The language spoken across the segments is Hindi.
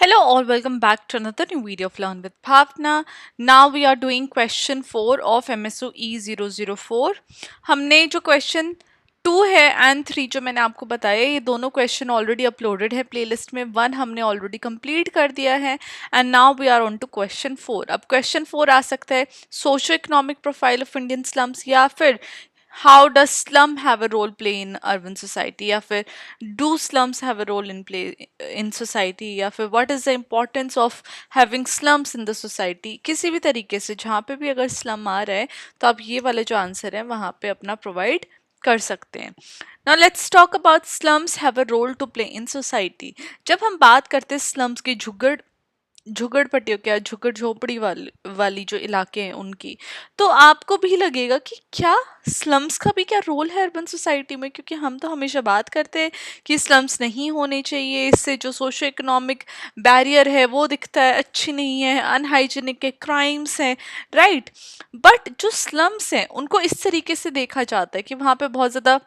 Hello all, welcome back to another new video of Learn with Bhavna. Now we are doing question 4 of MSO E004. हमने जो question 2 है and 3 जो मैंने आपको बताया ये दोनों question already uploaded है playlist में. 1 हमने already complete कर दिया है and now we are on to question 4. अब question 4 आ सकता है socio economic profile of Indian slums या फिर how does slum have a role play in urban society या फिर do slums have a role in play in society या फिर what is the importance of having slums in the society. किसी भी तरीके से जहाँ पे भी अगर slum आ रहा है तो आप ये वाले जो आंसर है वहाँ पे अपना प्रोवाइड कर सकते हैं. Now let's talk about slums have a role to play in society. जब हम बात करते हैं slums की झुगड़पट्टियों क्या झुगड़ झोपड़ी वाली जो इलाके हैं उनकी, तो आपको भी लगेगा कि क्या स्लम्स का भी क्या रोल है अर्बन सोसाइटी में, क्योंकि हम तो हमेशा बात करते हैं कि स्लम्स नहीं होने चाहिए, इससे जो सोशो इकोनॉमिक बैरियर है वो दिखता है, अच्छी नहीं है, अनहाइजीनिक है, क्राइम्स हैं, राइट. बट जो स्लम्स हैं उनको इस तरीके से देखा जाता है कि वहाँ पे बहुत ज़्यादा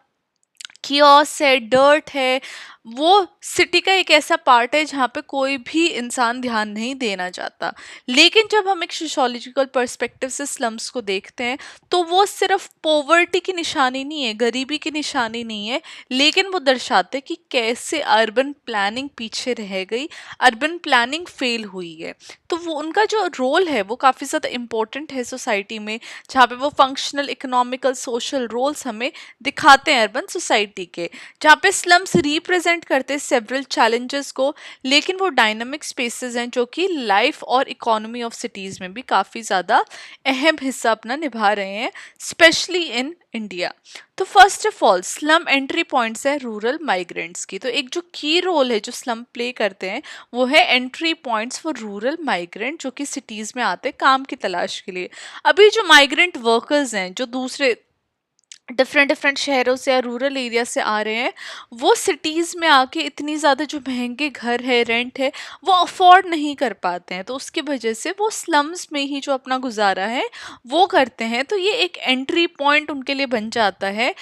कियोस है, डर्ट है, वो सिटी का एक ऐसा पार्ट है जहाँ पे कोई भी इंसान ध्यान नहीं देना चाहता. लेकिन जब हम एक सोशियोलॉजिकल पर्सपेक्टिव से स्लम्स को देखते हैं तो वो सिर्फ पॉवर्टी की निशानी नहीं है, गरीबी की निशानी नहीं है, लेकिन वो दर्शाते कि कैसे अर्बन प्लानिंग पीछे रह गई, अर्बन प्लानिंग फेल हुई है. तो वो उनका जो रोल है वो काफ़ी ज़्यादा इम्पोर्टेंट है सोसाइटी में, जहाँ पे वो फंक्शनल इकोनॉमिकल सोशल रोल्स हमें दिखाते हैं अर्बन सोसाइटी के, जहाँ पे स्लम्स रिप्रेजेंट करते हैं सेवरल चैलेंजेस को, लेकिन वो डायनामिक स्पेसेस हैं जो कि लाइफ और इकोनॉमी ऑफ सिटीज़ में भी काफ़ी ज़्यादा अहम हिस्सा अपना निभा रहे हैं, स्पेशली इन इंडिया. तो first of all slum entry points है रूरल माइग्रेंट्स की. तो एक जो की रोल है जो स्लम प्ले करते हैं वो है entry points for rural migrant जो कि सिटीज़ में आते हैं काम की तलाश के लिए. अभी जो माइग्रेंट वर्कर्स हैं जो दूसरे डिफरेंट डिफरेंट शहरों से या रूरल एरिया से आ रहे हैं, वो सिटीज़ में आके इतनी ज़्यादा जो महंगे घर है, रेंट है, वो अफोर्ड नहीं कर पाते हैं, तो उसकी वजह से वो स्लम्स में ही जो अपना गुजारा है वो करते हैं. तो ये एक एंट्री पॉइंट उनके लिए बन जाता है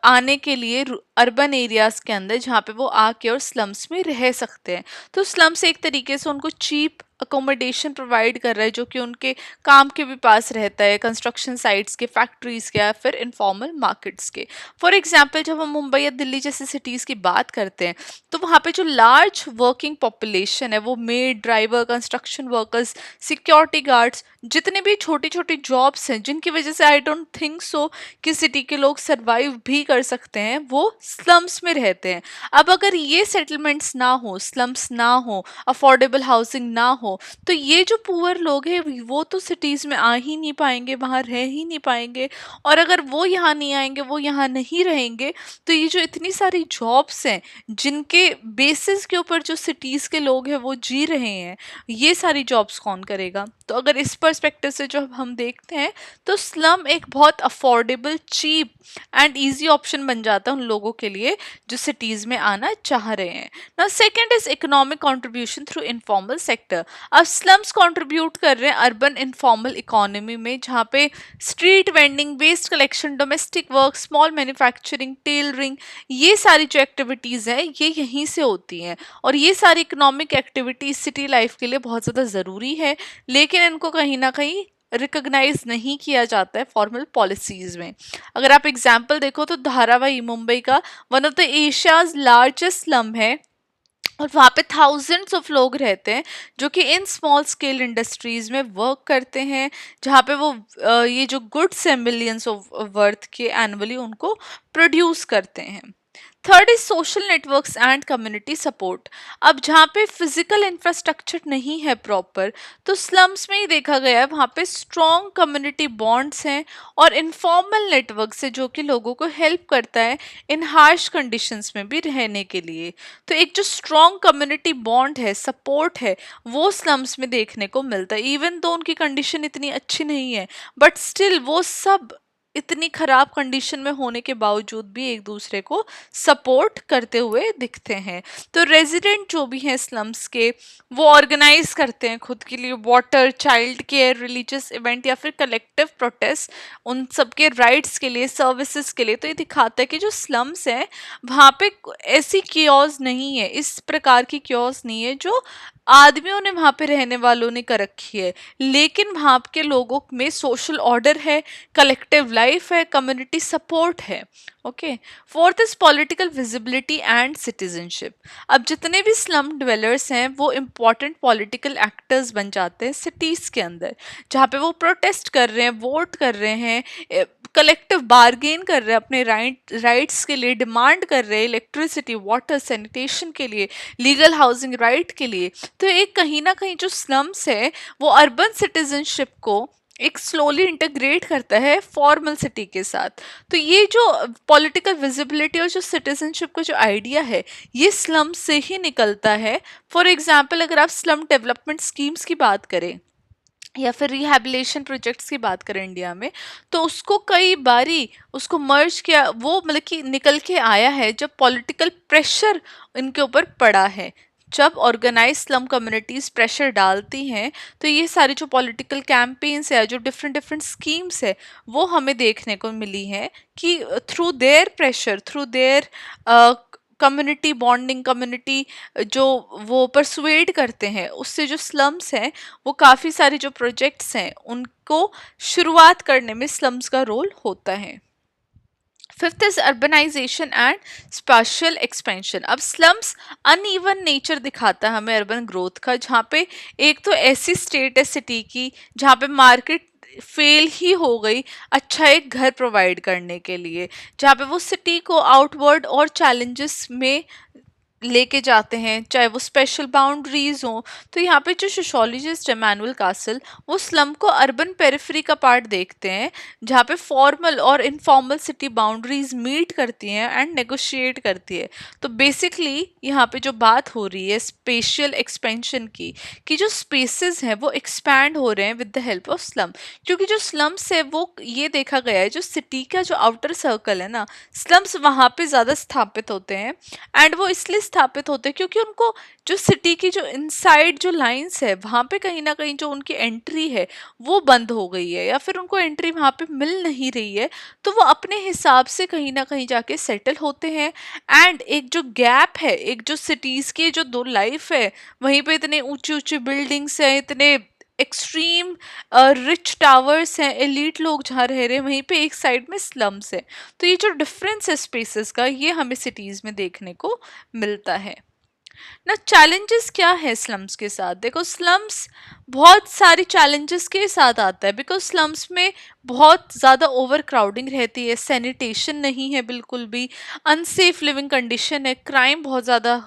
आने के लिए अर्बन एरियाज़ के अंदर, जहाँ पे वो आके और स्लम्स में रह सकते हैं. तो स्लम्स एक तरीके से उनको चीप अकोमोडेशन प्रोवाइड कर रहा है जो कि उनके काम के भी पास रहता है, कंस्ट्रक्शन साइट्स के, फैक्ट्रीज़ के या फिर इनफॉर्मल मार्केट्स के. फॉर एग्जांपल जब हम मुंबई या दिल्ली जैसे सिटीज़ की बात करते हैं तो वहाँ पे जो लार्ज वर्किंग पॉपुलेशन है वो made, driver, construction workers, security guards, जितने भी छोटी छोटी जॉब्स हैं जिनकी वजह से आई डोंट थिंक सो कि सिटी के लोग सर्वाइव भी कर सकते हैं, वो स्लम्स में रहते हैं. अब अगर ये सेटलमेंट्स ना हो, स्लम्स ना हो, अफोर्डेबल हाउसिंग ना हो, तो ये जो पुअर लोग हैं वो तो सिटीज़ में आ ही नहीं पाएंगे, वहाँ रह ही नहीं पाएंगे, और अगर वो यहाँ नहीं आएंगे, वो यहाँ नहीं रहेंगे, तो ये जो इतनी सारी जॉब्स हैं जिनके बेसिस के ऊपर जो सिटीज़ के लोग हैं वो जी रहे हैं, ये सारी जॉब्स कौन करेगा. तो अगर इस पर्सपेक्टिव से जो हम देखते हैं तो स्लम एक बहुत affordable, cheap and easy option बन जाता है उन लोगों के लिए जो सिटीज़ में आना चाह रहे हैं. Now second is economic contribution through informal sector. अब स्लम्स कंट्रीब्यूट कर रहे हैं अर्बन इनफॉर्मल इकोनॉमी में, जहाँ पे street vending, waste collection, domestic work, small manufacturing, tailoring, ये सारी जो एक्टिविटीज़ हैं ये यहीं से होती हैं, और ये सारी इकोनॉमिक एक्टिविटीज सिटी लाइफ के लिए बहुत ज़्यादा ज़रूरी है, लेकिन इनको कहीं ना कहीं रिकॉग्नाइज नहीं किया जाता है फॉर्मल पॉलिसीज़ में. अगर आप एग्जाम्पल देखो तो धारावाही मुंबई का one of the Asia's largest slum है, और वहाँ पे थाउजेंड्स ऑफ लोग रहते हैं जो कि इन स्मॉल स्केल इंडस्ट्रीज़ में वर्क करते हैं, जहाँ पे वो ये जो गुड्स है मिलियंस ऑफ वर्थ के एनुअली उनको प्रोड्यूस करते हैं. Third is social networks and community support. अब जहाँ पे फिजिकल इंफ्रास्ट्रक्चर नहीं है प्रॉपर, तो स्लम्स में ही देखा गया है वहाँ पे स्ट्रॉन्ग कम्युनिटी बॉन्ड्स हैं और इनफॉर्मल नेटवर्क से जो कि लोगों को हेल्प करता है इन हार्श कंडीशंस में भी रहने के लिए. तो एक जो स्ट्रॉन्ग कम्युनिटी बॉन्ड है, सपोर्ट है, वो स्लम्स में देखने को मिलता है. इवन तो उनकी कंडीशन इतनी अच्छी नहीं है, बट स्टिल वो सब इतनी खराब कंडीशन में होने के बावजूद भी एक दूसरे को सपोर्ट करते हुए दिखते हैं. तो रेजिडेंट जो भी हैं स्लम्स के, वो ऑर्गेनाइज करते हैं खुद के लिए water, child care, religious event या फिर कलेक्टिव प्रोटेस्ट उन सबके राइट्स के लिए, सर्विसेज के लिए. तो ये दिखाता है कि जो स्लम्स हैं वहाँ पे ऐसी कियोस नहीं है, इस प्रकार की कियोस नहीं है जो आदमियों ने वहाँ पे रहने वालों ने कर रखी है, लेकिन वहाँ के लोगों में सोशल ऑर्डर है, कलेक्टिव लाइफ है, कम्युनिटी सपोर्ट है। Okay. Fourth is political visibility and citizenship. अब जितने भी स्लम ड्वेलर्स हैं वो इम्पॉर्टेंट पॉलिटिकल एक्टर्स बन जाते हैं सिटीज़ के अंदर, जहाँ पे वो प्रोटेस्ट कर रहे हैं, वोट कर रहे हैं, कलेक्टिव बार्गेन कर रहे हैं, अपने राइट्स के लिए डिमांड कर रहे हैं, इलेक्ट्रिसिटी, वाटर, सैनिटेशन के लिए, लीगल हाउसिंग राइट के लिए। तो एक कहीं ना कहीं जो स्लम्स है वो अर्बन सिटीजनशिप को एक स्लोली इंटीग्रेट करता है फॉर्मल सिटी के साथ। तो ये जो पॉलिटिकल विजिबिलिटी और जो सिटीजनशिप का जो आइडिया है ये स्लम से ही निकलता है। फॉर एग्जाम्पल अगर आप स्लम डेवलपमेंट स्कीम्स की बात करें या फिर रिहैबिलिटेशन प्रोजेक्ट्स की बात करें इंडिया में, तो उसको कई बारी उसको मर्ज किया, वो मतलब कि निकल के आया है जब पॉलिटिकल प्रेशर इनके ऊपर पड़ा है। जब ऑर्गेनाइज स्लम कम्युनिटीज प्रेशर डालती हैं तो ये सारी जो पॉलिटिकल कैंपेन्स है, जो डिफरेंट डिफरेंट स्कीम्स है, वो हमें देखने को मिली है कि through their pressure, through their community bonding, community जो वो परसुएड करते हैं, उससे जो स्लम्स हैं वो काफ़ी सारे जो प्रोजेक्ट्स हैं उनको शुरुआत करने में स्लम्स का रोल होता है। Fifth is urbanization and spatial expansion. अब स्लम्स अनइवन नेचर दिखाता है हमें अर्बन ग्रोथ का, जहाँ पे एक तो ऐसी स्टेट है सिटी की जहाँ पे मार्केट फेल ही हो गई अच्छा एक घर प्रोवाइड करने के लिए, जहाँ पे वो सिटी को आउटवर्ड और चैलेंजेस में लेके जाते हैं, चाहे वो स्पेशल बाउंड्रीज हो। तो यहाँ पे जो सोशोलॉजिस्ट है मैनुअल कासल, वो स्लम को अर्बन पेरिफेरी का पार्ट देखते हैं, जहाँ पे फॉर्मल और इनफॉर्मल सिटी बाउंड्रीज मीट करती हैं एंड नेगोशिएट करती है। तो बेसिकली यहाँ पे जो बात हो रही है स्पेशियल एक्सपेंशन की, कि जो स्पेसेस हैं वो एक्सपैंड हो रहे हैं with the help of slum. क्योंकि जो स्लम्स है वो ये देखा गया है जो सिटी का जो आउटर सर्कल है ना, स्लम्स वहाँ पे ज़्यादा स्थापित होते हैं। एंड वो इसलिए स्थापित होते हैं क्योंकि उनको जो सिटी की जो इनसाइड जो लाइंस है वहाँ पे कहीं ना कहीं जो उनकी एंट्री है वो बंद हो गई है, या फिर उनको एंट्री वहाँ पे मिल नहीं रही है। तो वो अपने हिसाब से कहीं ना कहीं जाके सेटल होते हैं। एंड एक जो गैप है, एक जो सिटीज़ की जो दो लाइफ है, वहीं पे इतने ऊंची ऊंची बिल्डिंग्स हैं, इतने एक्सट्रीम रिच टावर्स हैं, एलीट लोग जहाँ रह रहे हैं, वहीं पे एक साइड में स्लम्स है। तो ये जो डिफरेंस है स्पेसेस का, ये हमें सिटीज़ में देखने को मिलता है ना। चैलेंजेस क्या है स्लम्स के साथ? देखो स्लम्स बहुत सारी चैलेंजेस के साथ आता है, बिकॉज स्लम्स में बहुत ज़्यादा ओवर क्राउडिंग रहती है, सैनिटेशन नहीं है बिल्कुल भी, अनसेफ लिविंग कंडीशन है, क्राइम बहुत ज़्यादा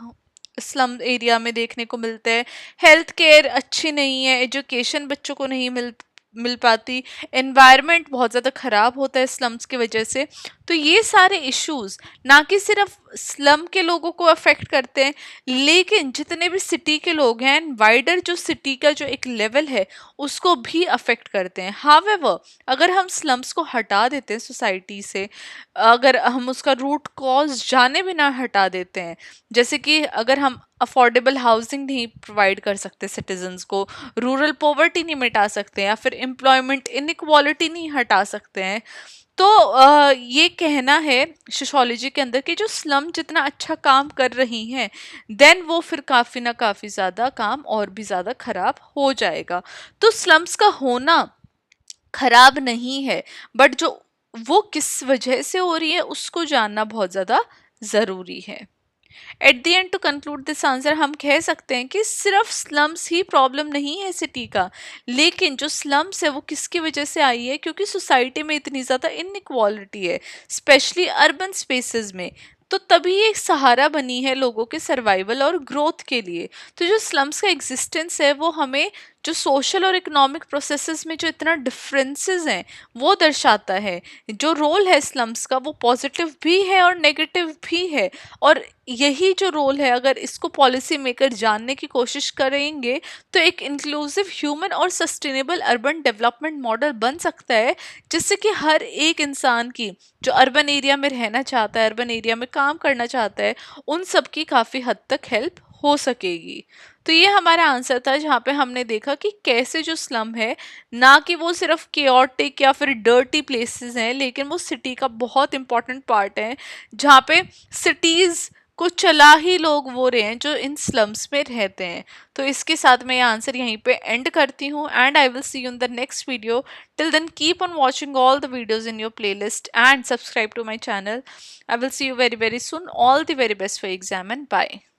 स्लम एरिया में देखने को मिलते हैं, हेल्थ केयर अच्छी नहीं है, एजुकेशन बच्चों को नहीं मिल पाती, एनवायरनमेंट बहुत ज़्यादा ख़राब होता है स्लम्स की वजह से। तो ये सारे इश्यूज ना कि सिर्फ स्लम के लोगों को अफेक्ट करते हैं, लेकिन जितने भी सिटी के लोग हैं, वाइडर जो सिटी का जो एक लेवल है उसको भी अफेक्ट करते हैं। हावेवर अगर हम स्लम्स को हटा देते हैं सोसाइटी से, अगर हम उसका रूट कॉज जाने बिना हटा देते हैं, जैसे कि अगर हम अफोर्डेबल हाउसिंग नहीं प्रोवाइड कर सकते सिटीजन्स को, रूरल पॉवर्टी नहीं मिटा सकते, या फिर एम्प्लॉयमेंट इनइक्वालिटी नहीं हटा सकते हैं, तो ये कहना है सोशोलॉजी के अंदर कि जो स्लम जितना अच्छा काम कर रही हैं, देन वो फिर काफ़ी ना काफ़ी ज़्यादा काम और भी ज़्यादा ख़राब हो जाएगा। तो स्लम्स का होना खराब नहीं है, बट जो वो किस वजह से हो रही है उसको जानना बहुत ज़्यादा ज़रूरी है। At the end to conclude this answer, हम कह सकते हैं कि सिर्फ स्लम्स ही प्रॉब्लम नहीं है सिटी का, लेकिन जो स्लम्स है वो किसकी वजह से आई है? क्योंकि सोसाइटी में इतनी ज़्यादा इनइक्वालिटी है, स्पेशली अर्बन स्पेसेस में। तो तभी ये एक सहारा बनी है लोगों के सर्वाइवल और ग्रोथ के लिए। तो जो स्लम्स का एग्जिस्टेंस है वो हमें जो सोशल और इकोनॉमिक प्रोसेसेस में जो इतना डिफरेंसेस हैं वो दर्शाता है। जो रोल है स्लम्स का वो पॉजिटिव भी है और नेगेटिव भी है, और यही जो रोल है अगर इसको पॉलिसी मेकर जानने की कोशिश करेंगे तो एक इंक्लूसिव ह्यूमन और सस्टेनेबल अर्बन डेवलपमेंट मॉडल बन सकता है, जिससे कि हर एक इंसान की जो अर्बन एरिया में रहना चाहता है, अर्बन एरिया में काम करना चाहता है, उन सब की काफ़ी हद तक हेल्प हो सकेगी। तो ये हमारा आंसर था, जहाँ पे हमने देखा कि कैसे जो स्लम है ना कि वो सिर्फ केओटिक या फिर डर्टी प्लेसेस हैं, लेकिन वो सिटी का बहुत इंपॉर्टेंट पार्ट है, जहाँ पे सिटीज़ कुछ चला ही लोग वो रहे हैं जो इन स्लम्स में रहते हैं। तो इसके साथ मैं ये आंसर यहीं पे एंड करती हूँ and I will see you in the next video. Till then keep on watching all the videos in your playlist and subscribe to my channel. I will see you very, very soon. All the very best for your exam and bye.